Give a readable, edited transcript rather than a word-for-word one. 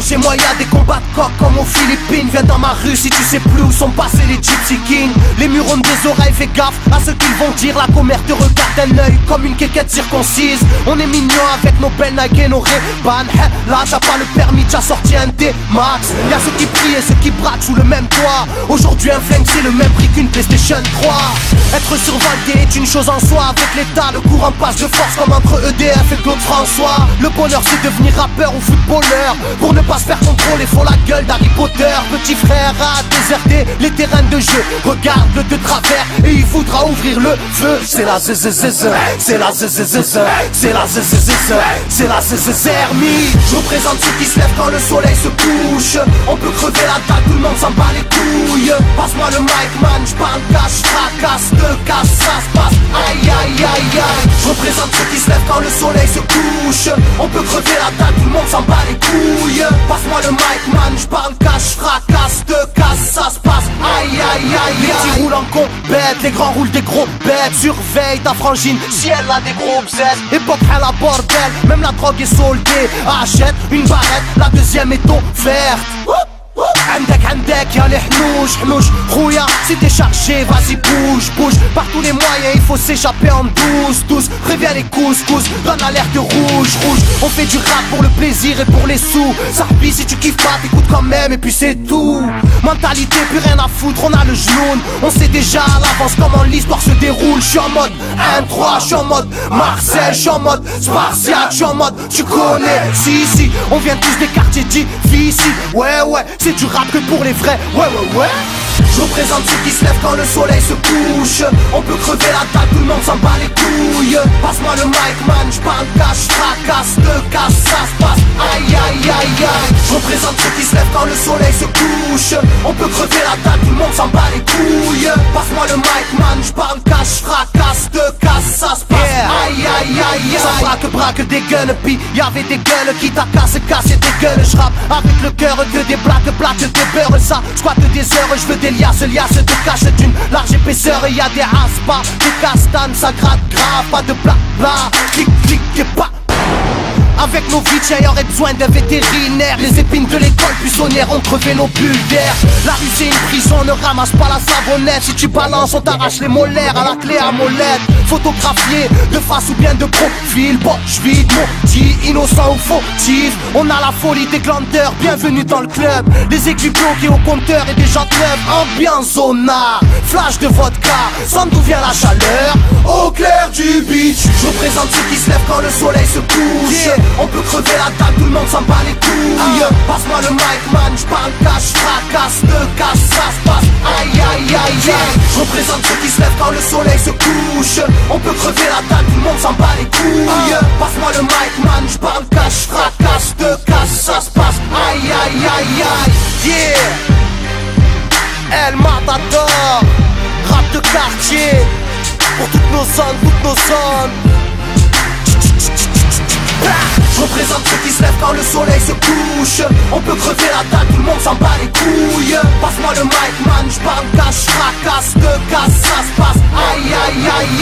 chez moi y'a des combats de coq comme aux Philippines. Viens dans ma rue si tu sais plus où sont passés les Gypsy Kings. Les murs ont des oreilles, fais gaffe à ce qu'ils vont dire. La commère te regarde d'un œil comme une quéquette circoncise. On est mignon avec nos belles Nike et nos Ray-Ban. Là t'as pas le permis, t'as sorti un D-Max. Y'a ceux qui prient et ceux qui braquent sous le même toit. Aujourd'hui un flingue c'est le même prix qu'une PlayStation 3. Être survolté est une chose en soi. Avec l'état le courant passe de force comme entre EDF et Claude François. Le bonheur c'est devenir rappeur ou footballeur. Pour ne pas se faire contrôler faut la gueule d'Harry Potter. Petit frère a déserté les terrains de jeu. Regarde-le de travers et il voudra ouvrir le feu. C'est la zzzz, c'est la zzzz, c'est la zzzz, c'est la zzzermie. Je représente ceux qui se lèvent quand le soleil se couche. On peut crever la dalle, tout le monde s'en bat les couilles. Passe-moi le mic man, j'parle cash, fracasse, te casse, ça se passe. Aïe aïe aïe aïe. Je représente ceux qui se lèvent quand le soleil se couche. On peut crever la dalle, tout le monde s'en bat les couilles. Passe-moi le mic man, j'parle cash, fracasse, te casse, ça se passe. Aïe aïe aïe. Les petits roulent en compète, les grands roulent des gros bêtes. Surveille ta frangine si elle a des gros bzètes. Époque à la bordel, même la drogue est soldée. Achète une barrette, la deuxième est offerte. عندك يا الحنوش حنوش خويا si t'es chargé vas-y bouge bouge. Par tous les moyens il faut s'échapper en douce. Préviens les couscous, donne l'alerte rouge. On fait du rap pour le plaisir et pour les sous. Sarpi si tu kiffes pas t'écoutes quand même et puis c'est tout. Mentalité plus rien à foutre, on a le genou. On sait déjà à l'avance comment l'histoire se déroule. J'suis en mode 1-3, j'suis en mode Marseille, j'suis en mode Spartiate, j'suis en mode tu connais. Si on vient tous des quartiers difficiles. Ouais c'est du rap que pour les vrais, ouais. Je représente ceux qui se lèvent quand le soleil se couche. On peut crever la dalle, tout le monde s'en bat les couilles. Passe-moi le mic man, j'parle cash, fracasse, te casse, ça se passe. Aïe aïe aïe aïe. Je représente ceux qui se lèvent quand le soleil se couche. On peut crever la dalle, tout le monde s'en bat les couilles. Passe-moi le mic man, j'parle cash, fracasse, te casse, ça se passe. Aïe aïe aïe aïe. Ça braque des gueules, pis y'avait des gueules qui t'a cassé des gueules. J'rappe avec le cœur que des blagues des beurres. Ça squatte des heures, j'veux des liasses de cache d'une large épaisseur. Et y'a des aspas, des castanes, ça gratte grave. Pas de blabla, clic et pas. Avec nos vies, il y aurait besoin d'un vétérinaire. Les épines de l'école buissonnière ont crevé nos bulles d'air. La rue c'est une prison, ne ramasse pas la savonnette. Si tu balances, on t'arrache les molaires à la clé à molette. Photographié de face ou bien de profil. Bon, j'vide maudit, innocent ou fautif. On a la folie des glandeurs, bienvenue dans le club. Les aiguilles bloquées au compteur et des jantes neuves. Ambiance zona, flash de vodka. Sans d'où vient la chaleur, au clair du beach. Je représente ceux qui se lèvent quand le soleil se couche. On peut crever la dalle, tout le monde s'en bat les couilles. Passe-moi le mic man, j'parle cash, fracasse, te casse, ça se passe. Aïe aïe aïe aïe. Je représente ceux qui se lèvent quand le soleil se couche. On peut crever la dalle, tout le monde s'en bat les couilles. Passe-moi le mic man, j'parle cash, fracasse, te casse, ça se passe. Aïe aïe aïe aïe. Yeah. El Matador, rap de quartier. Pour toutes nos zones. Je représente ceux qui se lèvent quand le soleil se couche. On peut crever la dalle, tout le monde s'en bat les couilles. Passe-moi le mic man, j'parle cash, fracasse, te casse, ça se passe. Aïe aïe aïe